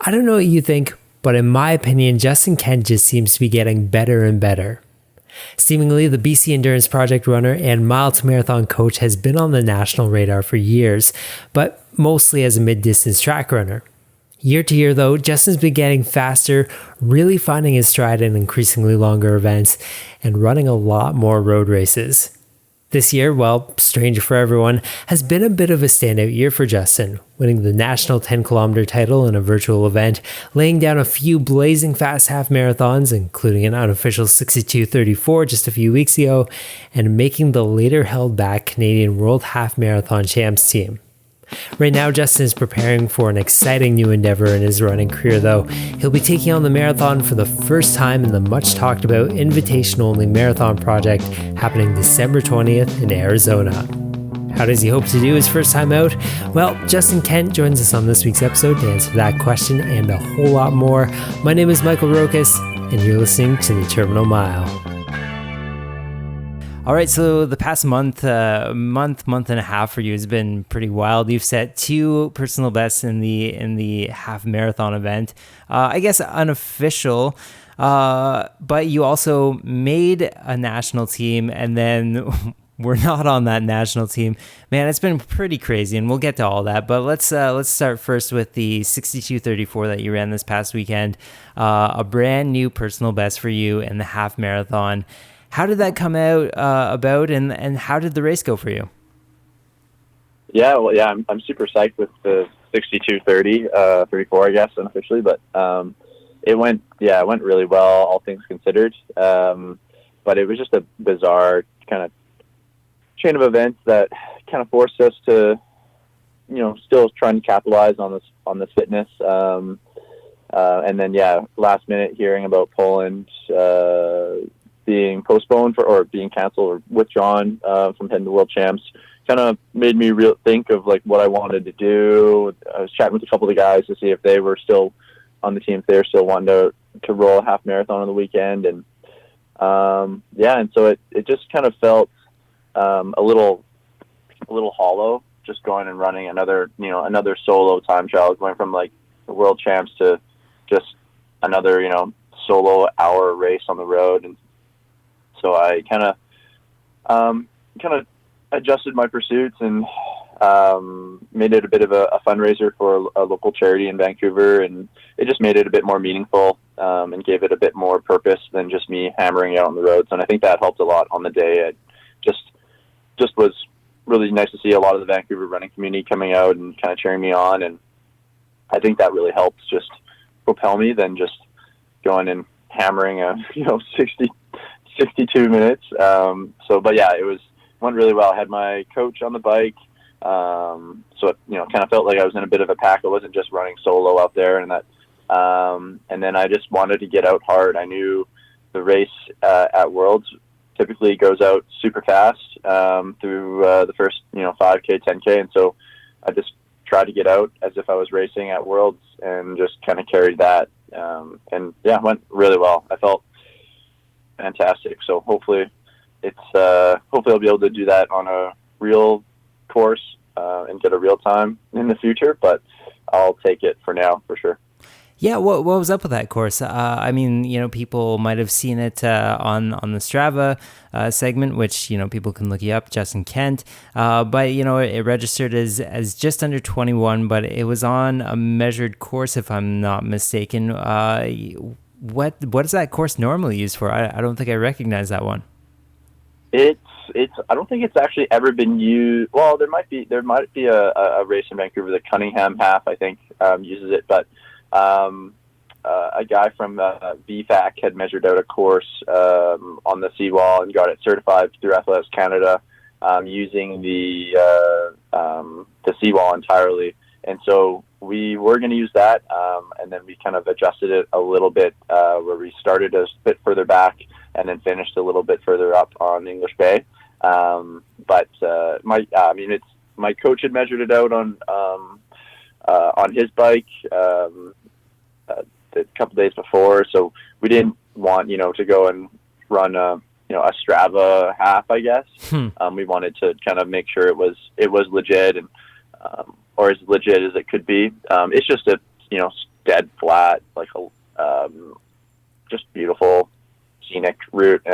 I don't know what you think, but in my opinion, Justin Kent just seems to be getting better and better. Seemingly, the BC Endurance Project runner and mile to marathon coach has been on the national radar for years, but mostly as a mid-distance track runner. Year to year, though, Justin's been getting faster, really finding his stride in increasingly longer events, and running a lot more road races. This year, well, strange for everyone, has been a bit of a standout year for Justin, winning the national 10-kilometer title in a virtual event, laying down a few blazing fast half marathons, including an unofficial 62:34 just a few weeks ago, and making the later held back Canadian World Half Marathon Champs team. Right now, Justin is preparing for an exciting new endeavor in his running career, though. He'll be taking on the marathon for the first time in the much-talked-about invitation-only marathon project happening December 20th in Arizona. How does he hope to do his first time out? Well, Justin Kent joins us on this week's episode to answer that question and a whole lot more. My name is Michael Rokas, and you're listening to The Terminal Mile. All right, so the past month and a half for you has been pretty wild. You've set 2 personal bests in the half marathon event. I guess unofficial, but you also made a national team, and then we're not on that national team. Man, it's been pretty crazy, and we'll get to all that. But let's start first with the 62:34 that you ran this past weekend, a brand new personal best for you in the half marathon. How did that come out about, and how did the race go for you? I'm super psyched with the 32:34, I guess, unofficially, but it went really well, all things considered. But it was just a bizarre kind of chain of events that kind of forced us to, still trying to capitalize on this fitness. And then, last minute hearing about Poland being postponed or being canceled or withdrawn from heading to World Champs kind of made me think of like what I wanted to do. I was chatting with a couple of the guys to see if they were still on the team, if they were still wanting to roll a half marathon on the weekend. And and so it just kind of felt a little hollow, just going and running another solo time trial, going from like the World Champs to just another, solo hour race on the road. And so I kind of adjusted my pursuits and made it a bit of a fundraiser for a local charity in Vancouver, and it just made it a bit more meaningful and gave it a bit more purpose than just me hammering out on the roads. And I think that helped a lot on the day. It just was really nice to see a lot of the Vancouver running community coming out and kind of cheering me on, and I think that really helped just propel me than just going and hammering a 62 minutes. It went really well. I had my coach on the bike. So it, kind of felt like I was in a bit of a pack. I wasn't just running solo out there, and that, and then I just wanted to get out hard. I knew the race, at Worlds typically goes out super fast, through, the first, 5K, 10K. And so I just tried to get out as if I was racing at Worlds and just kind of carried that. It went really well. I felt fantastic. So hopefully I'll be able to do that on a real course, and get a real time in the future, but I'll take it for now for sure. Yeah, what was up with that course? People might have seen it on the Strava segment, which people can look you up, Justin Kent. But it registered as just under 21, but it was on a measured course, if I'm not mistaken. What is that course normally used for? I don't think I recognize that one. I don't think it's actually ever been used. Well, there might be a race in Vancouver, the Cunningham Half, I think, uses it, but a guy from VFAC had measured out a course on the seawall and got it certified through Athletics Canada, using the seawall entirely. And so we were going to use that, and then we kind of adjusted it a little bit, where we started a bit further back and then finished a little bit further up on English Bay. My coach had measured it out on his bike a couple days before, so we didn't want to go and run a Strava half, I guess. We wanted to kind of make sure it was legit, and or as legit as it could be. It's just a dead flat, like just beautiful scenic route.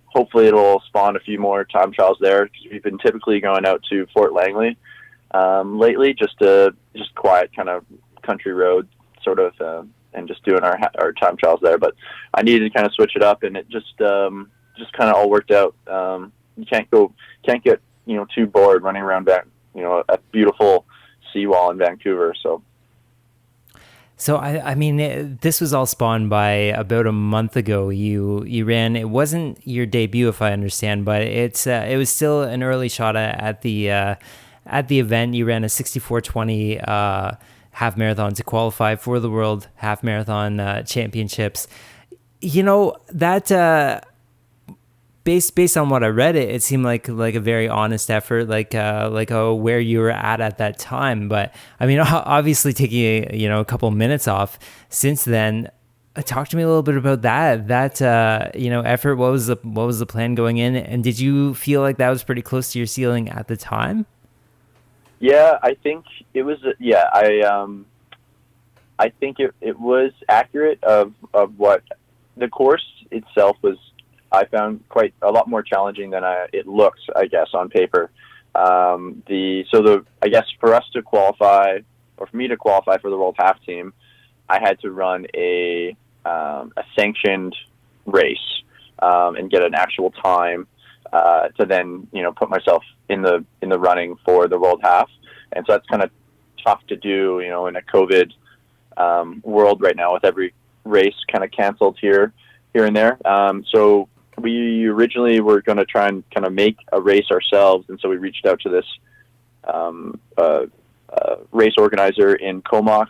Hopefully it'll spawn a few more time trials there, because we've been typically going out to Fort Langley lately, just quiet kind of country road sort of, and just doing our time trials there. But I needed to kind of switch it up, and it just kind of all worked out. You can't get too bored running around a beautiful seawall in Vancouver. So I mean, this was all spawned by about a month ago. You ran. It wasn't your debut, if I understand, but it was still an early shot at the event. You ran a 64:20 half marathon to qualify for the World Half Marathon Championships. That based on what I read, it seemed like a very honest effort, like where you were at that time. But I mean, obviously taking a couple minutes off since then. Talk to me a little bit about that effort. What was the plan going in, and did you feel like that was pretty close to your ceiling at the time? Yeah, I think it was. Yeah, I think it was accurate of what the course itself was. I found quite a lot more challenging than it looks, I guess, on paper. I guess for us to qualify, or for me to qualify for the World Half Team, I had to run a sanctioned race and get an actual time to then put myself in the running for the World Half. And so that's kind of tough to do, in a COVID world right now, with every race kind of canceled here and there. So we originally were going to try and kind of make a race ourselves, and so we reached out to this race organizer in Comox,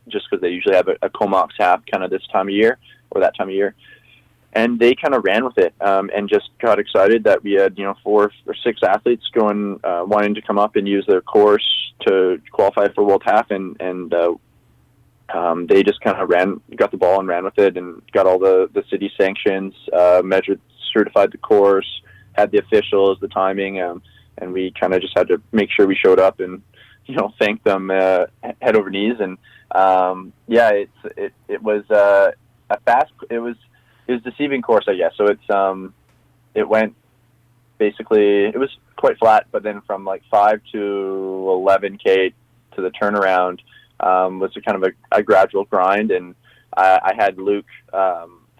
just because they usually have a Comox half kind of this time of year, or that time of year. And they kind of ran with it, and just got excited that we had 4 or 6 athletes going, wanting to come up and use their course to qualify for World Half, and they just kind of got the ball and ran with it, and got all the city sanctions, certified the course, had the officials, the timing, and we kind of just had to make sure we showed up and thank them head over knees. And it was a fast. It was deceiving course, I guess. So it went basically, it was quite flat, but then from like 5 to 11K to the turnaround was a kind of a gradual grind. And I had Luke,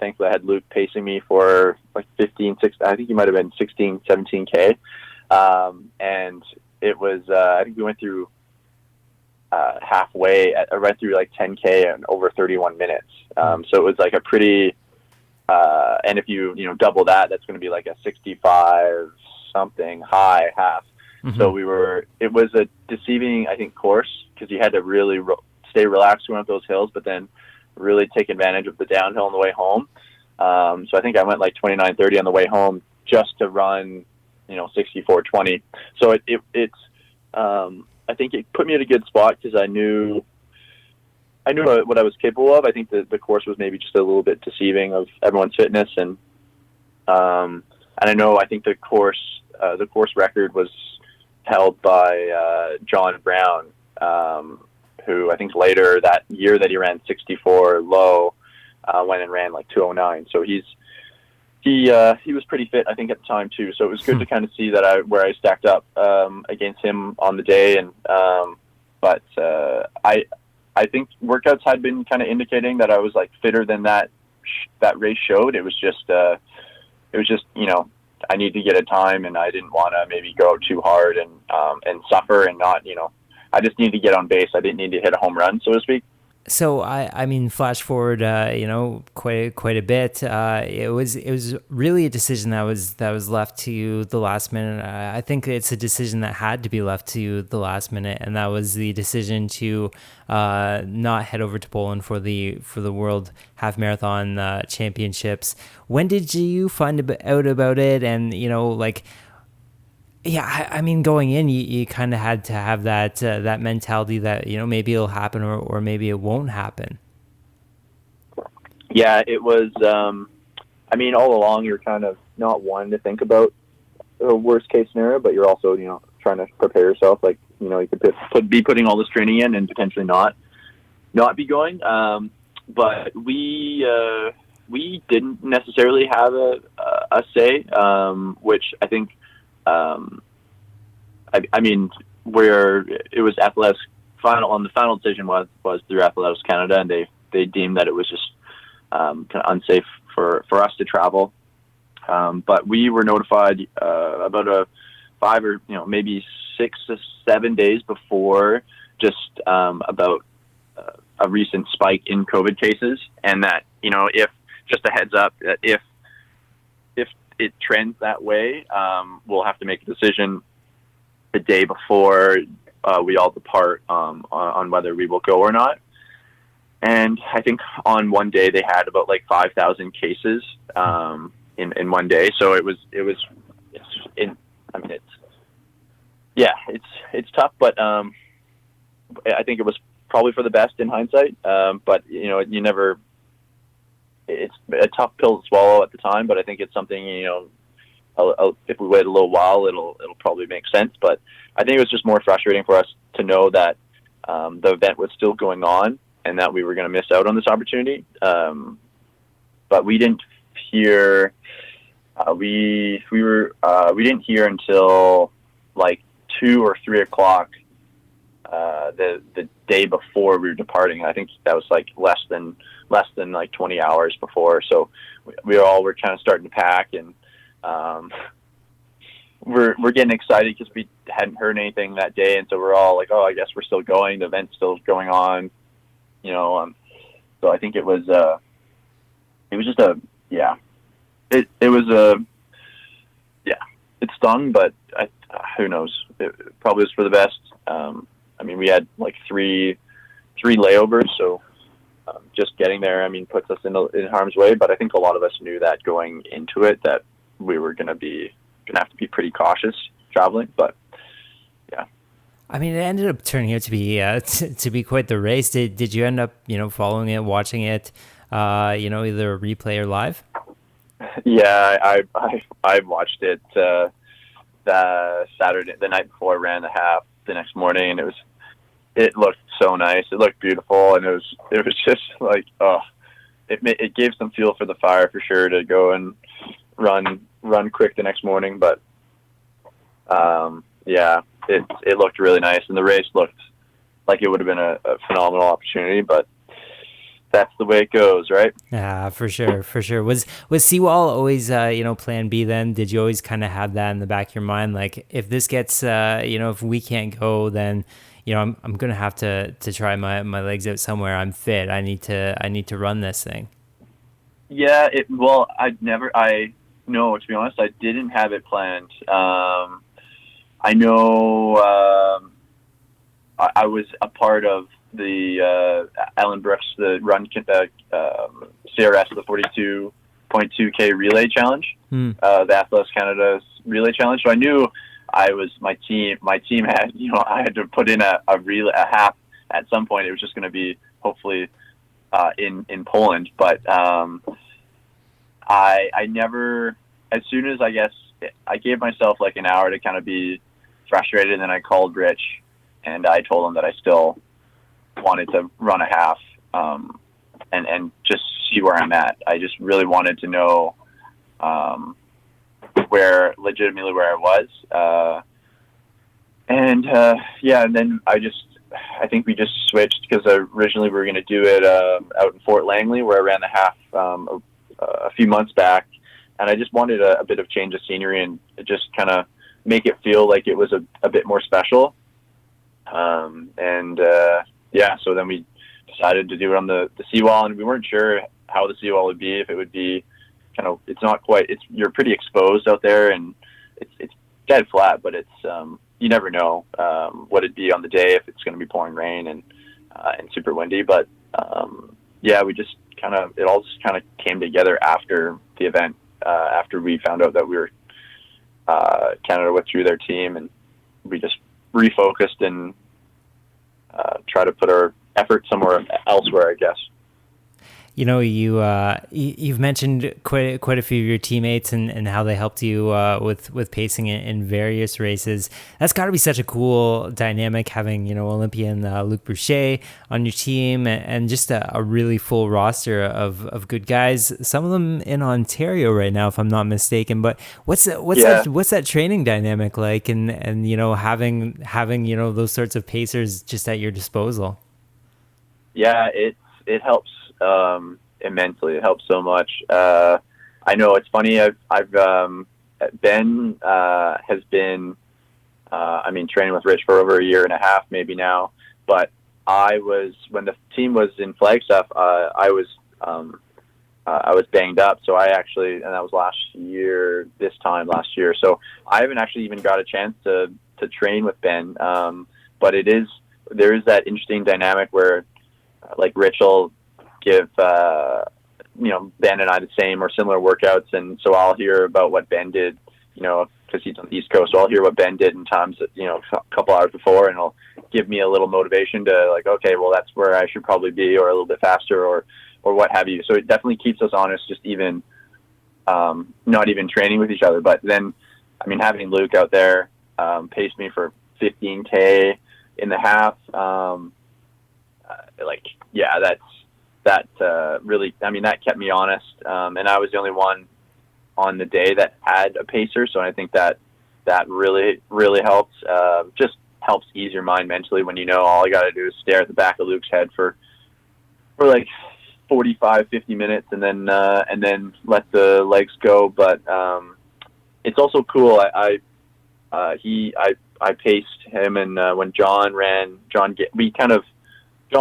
thankfully I had Luke pacing me for like 15, 16, I think he might have been 16, 17K. And it was, I think we went through halfway, I went through like 10K in over 31 minutes. So it was like a pretty, and if you double that, that's going to be like a 65 something high half. Mm-hmm. So it was a deceiving, I think, course, because you had to really stay relaxed going up those hills, but then really take advantage of the downhill on the way home. So I think I went like 29:30 on the way home just to run, 64:20. So it's I think it put me in a good spot, because I knew what I was capable of. I think the course was maybe just a little bit deceiving of everyone's fitness, and I think the course record was held by John Brown, who I think later that year that he ran 64 low, went and ran like 209. So he was pretty fit, I think, at the time too. So it was good to kind of see that where I stacked up against him on the day. And but I think workouts had been kind of indicating that I was like fitter than that race showed. It was just I need to get a time, and I didn't want to maybe go too hard and suffer, and not, I just needed to get on base. I didn't need to hit a home run, so to speak. So I mean, flash forward, quite a bit. It was really a decision that was left to the last minute. I think it's a decision that had to be left to the last minute, and that was the decision to not head over to Poland for the World Half Marathon Championships. When did you find out about it? And yeah, I mean, going in, you kind of had to have that mentality that, maybe it'll happen or maybe it won't happen. Yeah, it was, all along you're kind of not wanting to think about a worst case scenario, but you're also, trying to prepare yourself. Like, you could be putting all this training in and potentially not not be going. But we didn't necessarily have a say, which I think, I mean, where it was Athletics the final decision was through Athletics Canada, and they deemed that it was just kind of unsafe for us to travel. But we were notified about a 5 or maybe 6 to 7 days before, just about a recent spike in COVID cases, and that if just a heads up that if it trends that way, we'll have to make a decision the day before we all depart on whether we will go or not. And I think on one day they had about like 5,000 cases in one day. So it's tough, but I think it was probably for the best in hindsight. But it's a tough pill to swallow at the time, but I think it's something, if we wait a little while, it'll probably make sense. But I think it was just more frustrating for us to know that the event was still going on and that we were going to miss out on this opportunity. But we didn't hear, we didn't hear until like 2 or 3 o'clock the day before we were departing. I think that was like less than like 20 hours before. So we all were kind of starting to pack, and we're getting excited because we hadn't heard anything that day, and so we're all like, oh, I guess we're still going. The event's still going on, so I think it was just it stung, but who knows? It probably was for the best. I mean, we had like three layovers, so just getting there, I mean, puts us in harm's way. But I think a lot of us knew that going into it, that we were gonna have to be pretty cautious traveling. But yeah, I mean, it ended up turning out to be quite the race. Did you end up following it, watching it, either replay or live? Yeah, I watched it the Saturday, the night before I ran the half the next morning, and it looked so nice. It looked beautiful, and it was just like, it gave some fuel for the fire for sure to go and run quick the next morning. But it looked really nice, and the race looked like it would have been a phenomenal opportunity, but that's the way it goes, right? Yeah, for sure. Was Seawall always, plan B then? Did you always kind of have that in the back of your mind? Like, if this gets, if we can't go, then, I'm going to have to try my legs out somewhere. I'm fit. I need to run this thing. Yeah, to be honest, I didn't have it planned. I know, I was a part of the Alan Brooks, the run CRS, the 42.2K relay challenge, the Athletics Canada's relay challenge. So I knew my team had, I had to put in a half at some point. It was just going to be hopefully in Poland. But I never, as soon as I gave myself like an hour to kind of be frustrated, and then I called Rich and I told him that I still wanted to run a half and just see where I'm at. I just really wanted to know where I was. And then I think we just switched, because originally we were going to do it out in Fort Langley, where I ran the half a few months back. And I just wanted a bit of change of scenery and just kind of make it feel like it was a bit more special. So then we decided to do it on the seawall, and we weren't sure how the seawall would be, if it would be you're pretty exposed out there, and it's dead flat, but it's, you never know what it'd be on the day, if it's going to be pouring rain and super windy. But we just it all just kind of came together after the event, after we found out that we were, Canada withdrew their team, and we just refocused and try to put our effort somewhere elsewhere, I guess. You've mentioned quite a few of your teammates and how they helped you with pacing in various races. That's got to be such a cool dynamic having Olympian Luc Boucher on your team and just a really full roster of good guys. Some of them in Ontario right now, if I'm not mistaken. But what's that training dynamic like? And having those sorts of pacers just at your disposal. Yeah, it helps immensely. It helps so much. I know it's funny. I've Ben has been, training with Rich for over a year and a half, maybe now. But when the team was in Flagstaff, I was banged up. So and that was last year. So I haven't actually even got a chance to train with Ben. But there is that interesting dynamic where, like, Rich will give Ben and I the same or similar workouts, and so I'll hear about what Ben did, because he's on the East Coast. So I'll hear what Ben did in times that, a couple hours before, and it'll give me a little motivation to, like, okay, well, that's where I should probably be, or a little bit faster, or what have you. So it definitely keeps us honest, just even not even training with each other. But then, having Luke out there paced me for 15K in the half. That really, that kept me honest. And I was the only one on the day that had a pacer. So I think that really, really helps. Just helps ease your mind mentally when all I got to do is stare at the back of Luke's head for like 45, 50 minutes and then let the legs go. But it's also cool. I paced him, and when John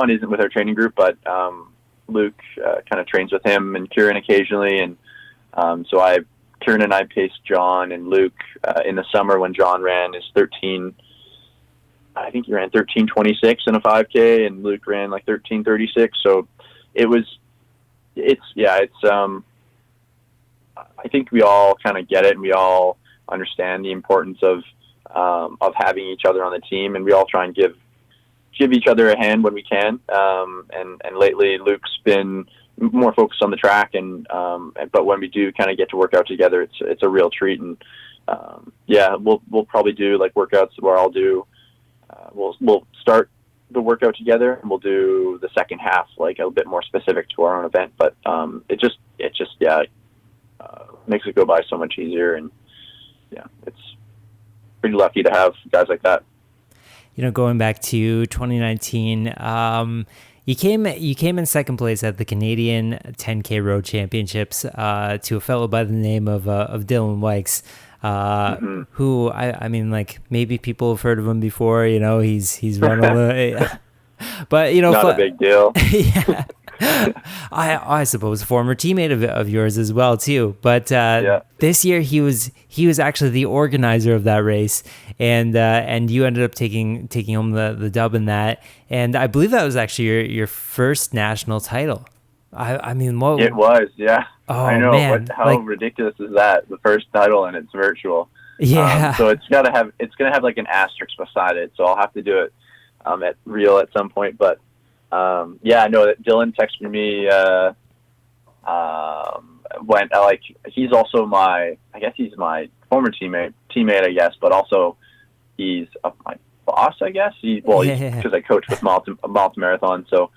isn't with our training group, but Luke kind of trains with him and Kieran occasionally, and so Kieran and I paced John and Luke in the summer when John ran his 13. I think he ran 13:26 in a 5K, and Luke ran like 13:36. So I think we all kind of get it, and we all understand the importance of having each other on the team, and we all try and give each other a hand when we can. And lately Luke's been more focused on the track, but when we do kind of get to work out together, it's a real treat. And we'll probably do like workouts where I'll do, we'll start the workout together, and we'll do the second half like a bit more specific to our own event. But it just makes it go by so much easier, and it's pretty lucky to have guys like that. Going back to 2019, you came in second place at the Canadian 10K Road Championships to a fellow by the name of Dylan Wykes, who maybe people have heard of him before. He's run a little, but not a big deal. Yeah. I suppose a former teammate of yours as well too. But this year he was actually the organizer of that race, and you ended up taking home the dub in that. And I believe that was actually your first national title. It was, yeah. Oh, I know. man. How ridiculous is that? The first title, and it's virtual. Yeah. So it's gonna have like an asterisk beside it. So I'll have to do it at real at some point, but. I know that Dylan texted me when he's also my former teammate, I guess, but also he's my boss, I guess. Because I coach with Malta Marathon. So,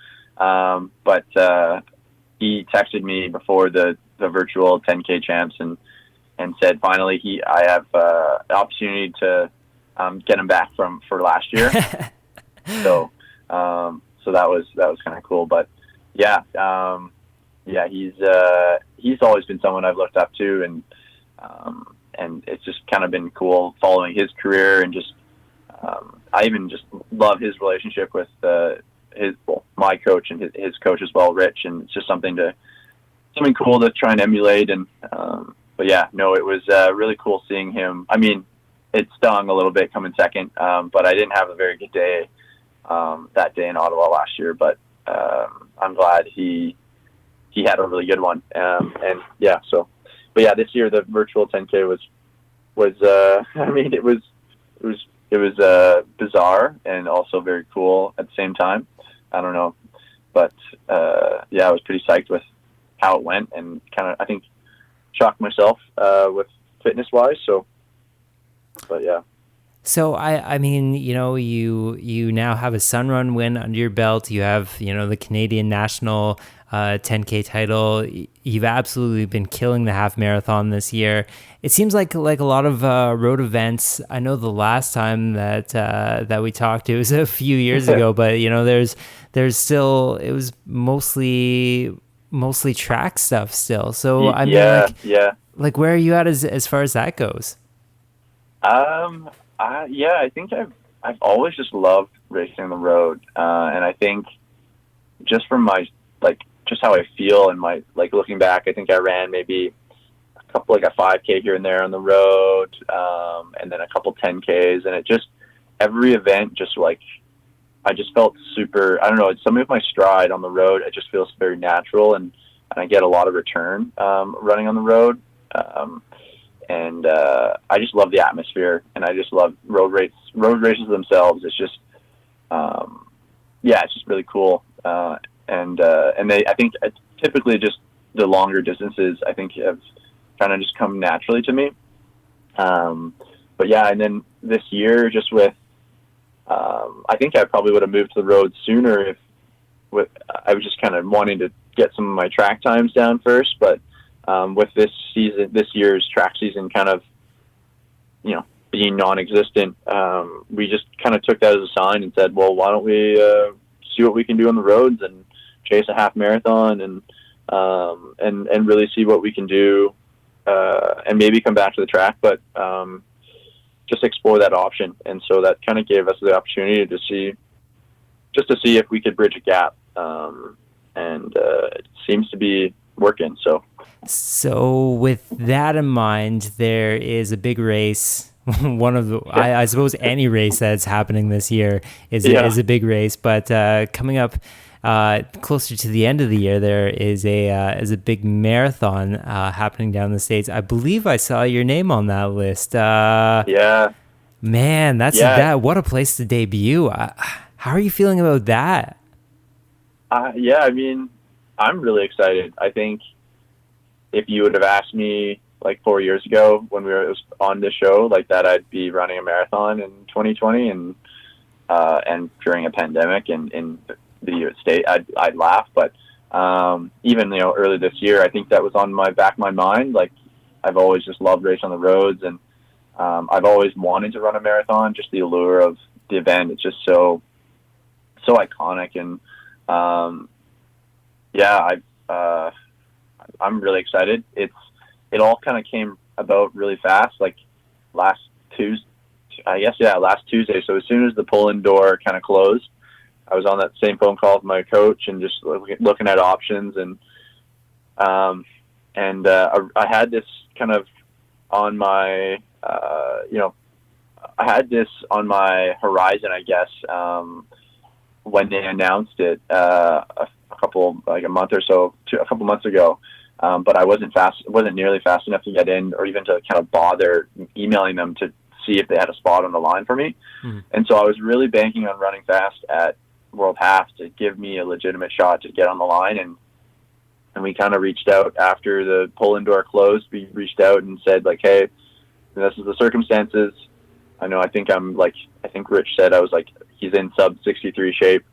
he texted me before the virtual 10K champs and said finally I have the opportunity to get him back for last year. So that was kind of cool, but he's always been someone I've looked up to, and it's just kind of been cool following his career, and just I even just love his relationship with my coach and his coach as well, Rich, and it's just something cool to try and emulate. And it was really cool seeing him. It stung a little bit coming second, but I didn't have a very good day that day in Ottawa last year, but I'm glad he had a really good one. This year the virtual 10K was bizarre and also very cool at the same time. I don't know. But I was pretty psyched with how it went, and kind of, I think, shocked myself with fitness wise. So, but yeah. So I mean, you now have a Sunrun win under your belt. You have, the Canadian national 10K title. You've absolutely been killing the half marathon this year. It seems like a lot of road events. I know the last time that we talked, it was a few years ago, but there's still, it was mostly track stuff still. So I mean, like where are you at as far as that goes? I think I've always just loved racing on the road, and I think just from my just how I feel and my looking back, I think I ran maybe a couple a 5K here and there on the road, and then a couple 10Ks, and it just every event just I just felt super. I don't know. Some of my stride on the road, it just feels very natural, and I get a lot of return running on the road. And I just love the atmosphere, and I just love road races themselves. It's just, it's just really cool. And I think typically just the longer distances, I think, have kind of just come naturally to me. But yeah, and then this year, just with, I think I probably would have moved to the road sooner I was just kind of wanting to get some of my track times down first, but with this year's track season kind of, being non-existent, we just kind of took that as a sign and said, well, why don't we see what we can do on the roads and chase a half marathon and really see what we can do, and maybe come back to the track, but just explore that option. And so that kind of gave us the opportunity to see if we could bridge a gap, and it seems to be working. So with that in mind, there is a big race. One of the, I suppose any race that's happening this year is a big race, but coming up closer to the end of the year, there is a big marathon happening down the States. I believe I saw your name on that list. Man, what a place to debut. How are you feeling about that? I mean, I'm really excited. I think if you would have asked me 4 years ago when it was on this show that, I'd be running a marathon in 2020 and during a pandemic in the state, I'd laugh. But even early this year, I think that was on my back of my mind. I've always just loved racing on the roads, and I've always wanted to run a marathon. Just the allure of the event, it's just so iconic, and I'm really excited. It all kind of came about really fast, last Tuesday. So as soon as the pull-in door kind of closed, I was on that same phone call with my coach and just looking at options, and I had this kind of on my I had this on my horizon, I guess, when they announced it a couple months ago. But I wasn't nearly fast enough to get in, or even to kind of bother emailing them to see if they had a spot on the line for me. Mm-hmm. And so I was really banking on running fast at World Half to give me a legitimate shot to get on the line. And we kind of reached out after the pull-in door closed. We reached out and said, hey, this is the circumstances. I know, I think Rich said, I was he's in sub 63 shape.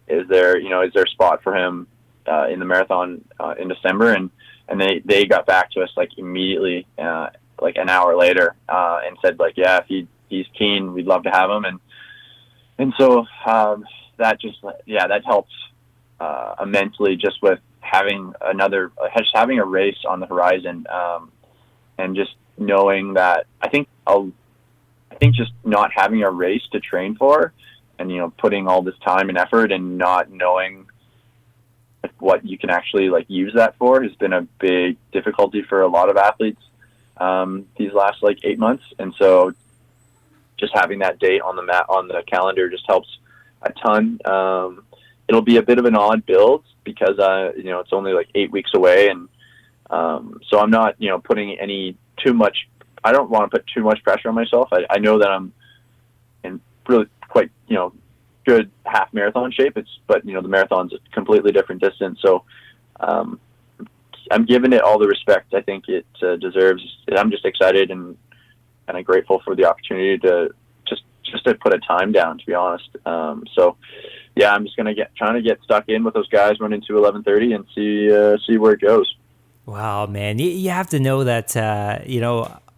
Is there a spot for him in the marathon in December? And they got back to us immediately, an hour later, and said if he's keen, we'd love to have him. And so that helps immensely, just with having a race on the horizon, and just knowing that I think just not having a race to train for, and putting all this time and effort and not knowing what you can actually use that for has been a big difficulty for a lot of athletes these last 8 months. And so just having that date on the calendar just helps a ton. It'll be a bit of an odd build because it's only 8 weeks away, and so I'm not putting too much. I don't want to put too much pressure on myself. I know that I'm in really quite good half marathon shape. But the marathon's a completely different distance. So I'm giving it all the respect I think it deserves. I'm just excited and kind of grateful for the opportunity to just to put a time down, to be honest. So yeah, I'm just trying to get stuck in with those guys, run into 11:30 and see where it goes. Wow, man, you have to know that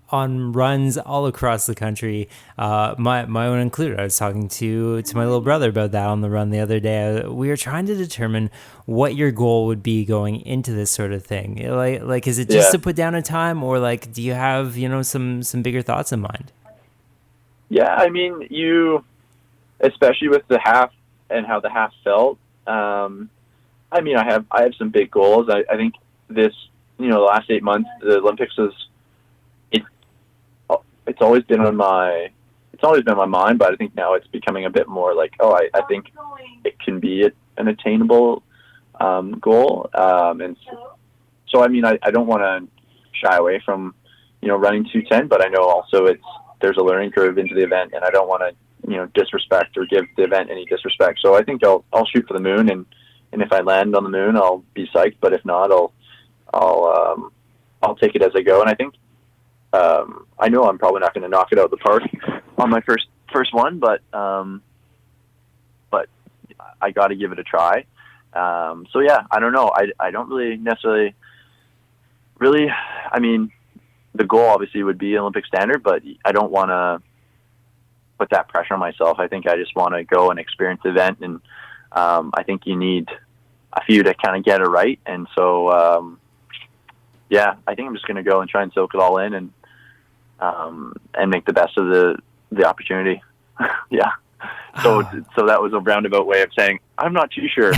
on runs all across the country, my own included. I was talking to my little brother about that on the run the other day. We were trying to determine what your goal would be going into this sort of thing. Like is it just to put down a time, or like do you have some bigger thoughts in mind? Yeah, I mean, especially with the half and how the half felt. I mean, I have some big goals. I think this, the last 8 months, the Olympics it's always been on my mind, but I think now it's becoming a bit more like, I think it can be an attainable goal. And so, I mean, I don't want to shy away from, running 2:10, but I know also there's a learning curve into the event, and I don't want to, disrespect or give the event any disrespect. So I think I'll shoot for the moon, and if I land on the moon, I'll be psyched. But if not, I'll take it as I go. And I think, I know I'm probably not going to knock it out of the park on my first one, but I got to give it a try. So yeah, I don't know. I don't really necessarily, I mean, the goal obviously would be Olympic standard, but I don't want to put that pressure on myself. I think I just want to go and experience the event, and I think you need a few to kind of get it right. And so, yeah, I think I'm just going to go and try and soak it all in and make the best of the opportunity. Yeah. So that was a roundabout way of saying I'm not too sure.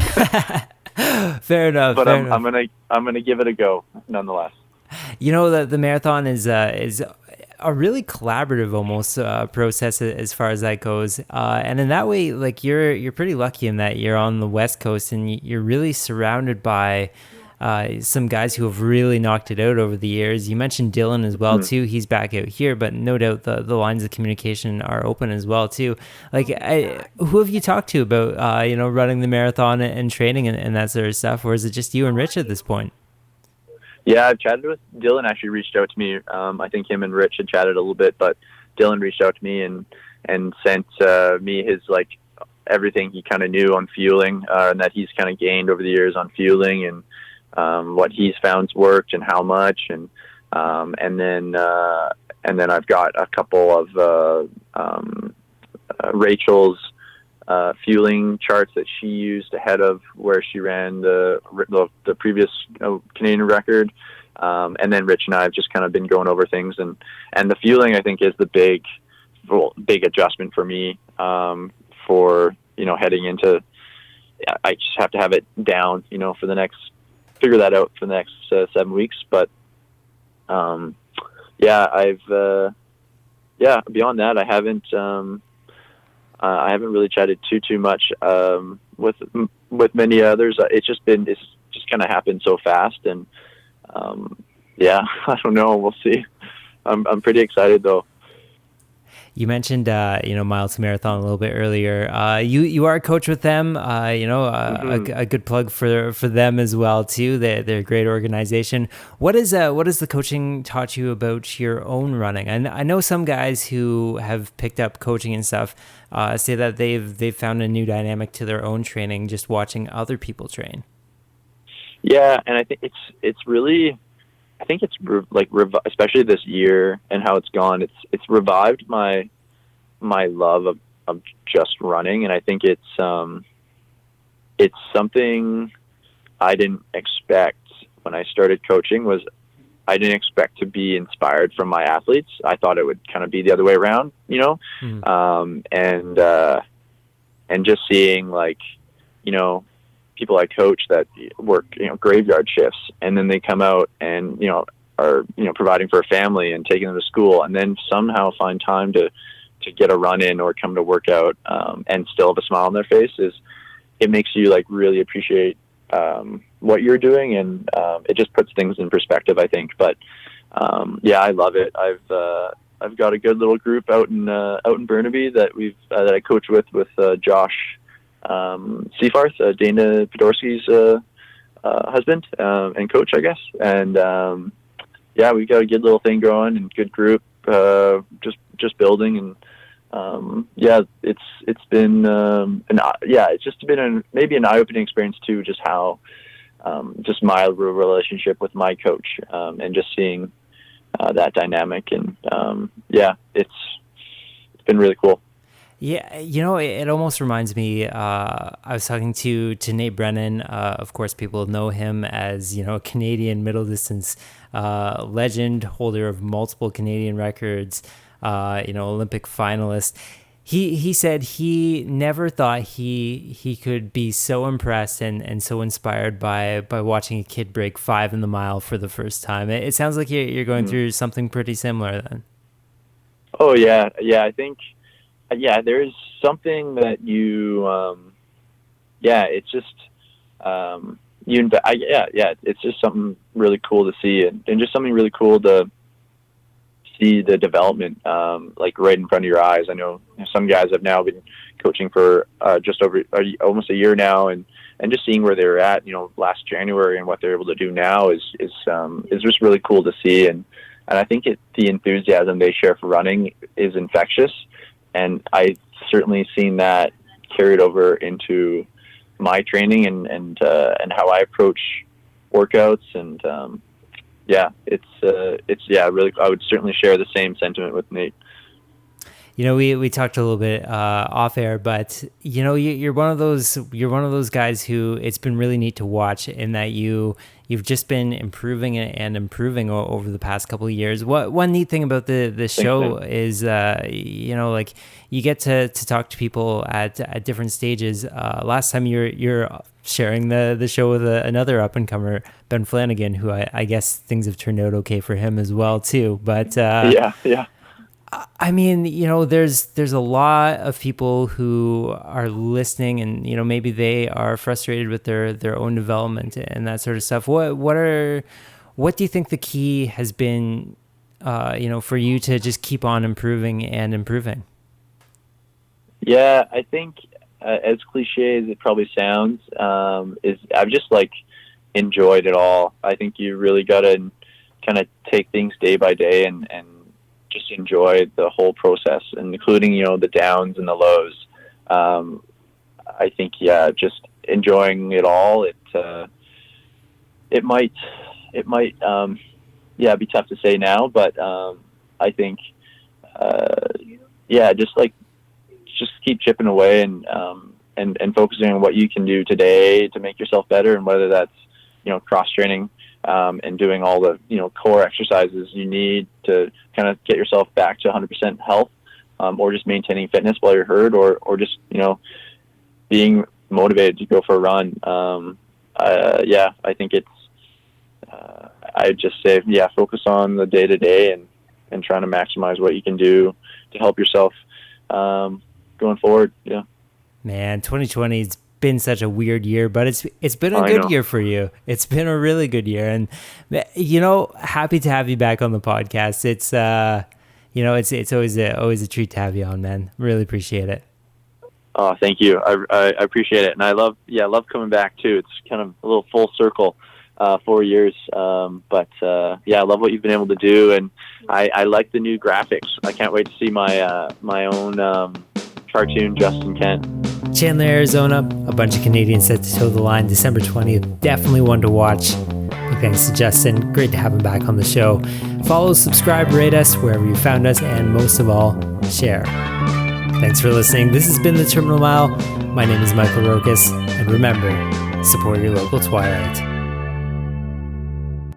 Fair enough. But I'm gonna give it a go nonetheless. The marathon is a really collaborative almost process as far as that goes, and in that way, like you're pretty lucky in that you're on the West Coast and you're really surrounded by some guys who have really knocked it out over the years. You mentioned Dylan as well too. He's back out here, but no doubt the lines of communication are open as well too. Like, who have you talked to about running the marathon and training and that sort of stuff, or is it just you and Rich at this point? Yeah, I've chatted with Dylan. Actually reached out to me. I think him and Rich had chatted a little bit, but Dylan reached out to me and sent me his everything he kind of knew on fueling, and that he's kind of gained over the years on fueling, and what he's found's worked and how much, and then I've got a couple of Rachel's fueling charts that she used ahead of where she ran the previous Canadian record, and then Rich and I have just kind of been going over things, and the fueling I think is the big adjustment for me, for heading into. I just have to have it down for the next. Figure that out for the next 7 weeks, but I've beyond that I haven't really chatted too much with many others. It's just kind of happened so fast, and I don't know, we'll see. I'm pretty excited though. You mentioned, Mile to Marathon a little bit earlier. You are a coach with them. A good plug for them as well too. They're a great organization. What has the coaching taught you about your own running? And I know some guys who have picked up coaching and stuff say that they've found a new dynamic to their own training just watching other people train. Yeah, and I think it's really. I think it's especially this year and how it's gone. It's revived my love of just running, and I think it's something I didn't expect when I started coaching. I didn't expect to be inspired from my athletes. I thought it would kind of be the other way around, and just seeing people I coach that work, graveyard shifts, and then they come out and, are, providing for a family and taking them to school, and then somehow find time to get a run in or come to work out, and still have a smile on their face. It makes you really appreciate, what you're doing. And, it just puts things in perspective, I think. But, I love it. I've got a good little group out in Burnaby that I coach with Josh Seafarth, Dana Podorski's husband and coach, I guess. And we've got a good little thing going and good group, just building. And it's been it's just been maybe an eye-opening experience too, just how just my relationship with my coach, and just seeing that dynamic. And it's been really cool. Yeah, it almost reminds me, I was talking to Nate Brennan. Of course, people know him as, a Canadian middle distance legend, holder of multiple Canadian records, Olympic finalist. He said he never thought he could be so impressed and so inspired by watching a kid break 5 in the mile for the first time. It sounds like you're going through something pretty similar then. Oh yeah, I think. Yeah, there's something that you, it's just, it's just something really cool to see, and just something really cool to see the development, like right in front of your eyes. I know some guys have now been coaching for just over almost a year now, and just seeing where they're at, last January and what they're able to do now is just really cool to see, and I think the enthusiasm they share for running is infectious. And I've certainly seen that carried over into my training and how I approach workouts. And really, I would certainly share the same sentiment with Nate. We talked a little bit off air, but you're one of those guys who it's been really neat to watch in that you've just been improving and improving over the past couple of years. One neat thing about the show is like you get to talk to people at different stages. Last time you're sharing the show with another up and comer, Ben Flanagan, who I guess things have turned out okay for him as well too. But yeah. I mean, there's a lot of people who are listening, and maybe they are frustrated with their own development and that sort of stuff. What do you think the key has been, for you to just keep on improving and improving? Yeah, I think as cliche as it probably sounds, is I've just enjoyed it all. I think you really got to kind of take things day by day and just enjoy the whole process, and including the downs and the lows. I think just enjoying it all. It might be tough to say now, but I think just keep chipping away and focusing on what you can do today to make yourself better, and whether that's cross training, and doing all the core exercises you need to kind of get yourself back to 100% health, or just maintaining fitness while you're hurt, or just being motivated to go for a run. I think it's I'd just say focus on the day to day and trying to maximize what you can do to help yourself going forward. Man, 2020's been such a weird year, but it's been a good year for you. It's been a really good year, and happy to have you back on the podcast. It's it's always a treat to have you on, man. Really appreciate it. Oh, thank you. I appreciate it, and I love coming back too. It's kind of a little full circle, 4 years. But I love what you've been able to do, and I like the new graphics. I can't wait to see my own cartoon, Justin Kent. Chandler, Arizona, a bunch of Canadians set to toe the line December 20th. Definitely one to watch. Big thanks to Justin. Great to have him back on the show. Follow, subscribe, rate us wherever you found us, and most of all, share. Thanks for listening. This has been The Terminal Mile. My name is Michael Rokas, and remember, support your local Twilight.